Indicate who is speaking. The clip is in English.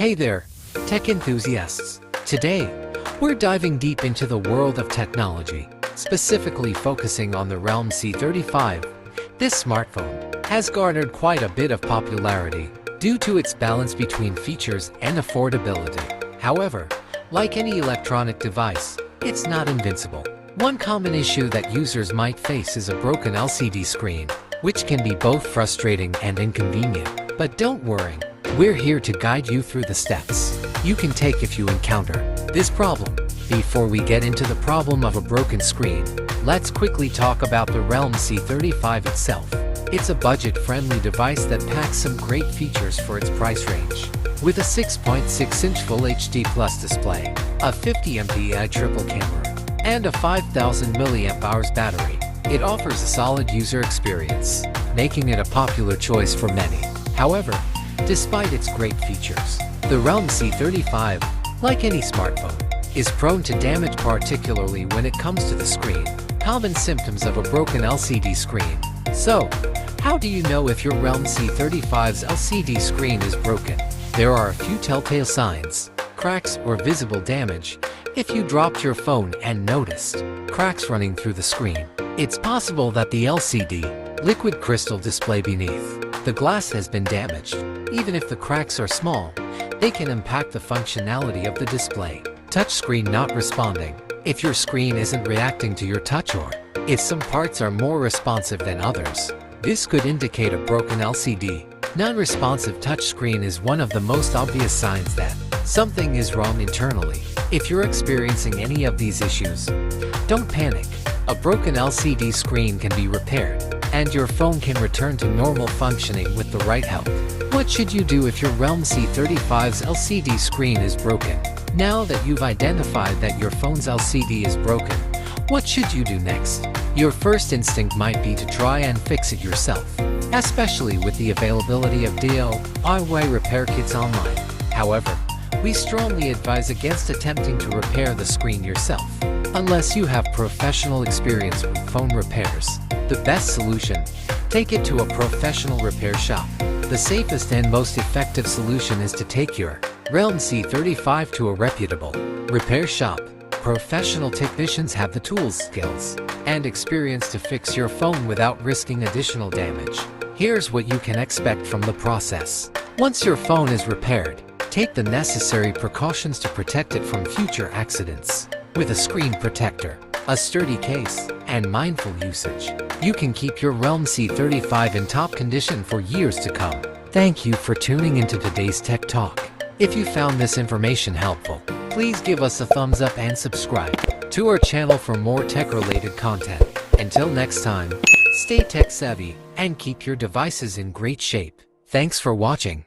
Speaker 1: Hey there, tech enthusiasts. Today, we're diving deep into the world of technology, specifically focusing on the Realme C35. This smartphone has garnered quite a bit of popularity due to its balance between features and affordability. However, like any electronic device, it's not invincible. One common issue that users might face is a broken LCD screen, which can be both frustrating and inconvenient. But don't worry, we're here to guide you through the steps you can take if you encounter this problem. Before we get into the problem of a broken screen, let's quickly talk about the Realme C35 itself. It's a budget-friendly device that packs some great features for its price range. With a 6.6-inch Full HD Plus display, a 50 MP triple camera, and a 5000 mAh battery, it offers a solid user experience, making it a popular choice for many. However, despite its great features, the Realme C35, like any smartphone, is prone to damage, particularly when it comes to the screen. Common symptoms of a broken LCD screen. So, how do you know if your Realme C35's LCD screen is broken? There are a few telltale signs: cracks or visible damage. If you dropped your phone and noticed cracks running through the screen, it's possible that the LCD liquid crystal display beneath the glass has been damaged. Even if the cracks are small, they can impact the functionality of the display. Touchscreen not responding. If your screen isn't reacting to your touch, or if some parts are more responsive than others, this could indicate a broken LCD. Non-responsive touchscreen is one of the most obvious signs that something is wrong internally. If you're experiencing any of these issues, don't panic. A broken LCD screen can be repaired, and your phone can return to normal functioning with the right help. What should you do if your Realme C35's LCD screen is broken? Now that you've identified that your phone's LCD is broken, what should you do next? Your first instinct might be to try and fix it yourself, especially with the availability of DIY repair kits online. However, we strongly advise against attempting to repair the screen yourself, unless you have professional experience with phone repairs. The best solution: take it to a professional repair shop. The safest and most effective solution is to take your Realme C35 to a reputable repair shop. Professional technicians have the tools, skills, and experience to fix your phone without risking additional damage. Here's what you can expect from the process. Once your phone is repaired, take the necessary precautions to protect it from future accidents. With a screen protector, a sturdy case, and mindful usage, you can keep your Realme C35 in top condition for years to come. Thank you for tuning into today's Tech Talk. If you found this information helpful, please give us a thumbs up and subscribe to our channel for more tech-related content. Until next time, stay tech-savvy and keep your devices in great shape. Thanks for watching.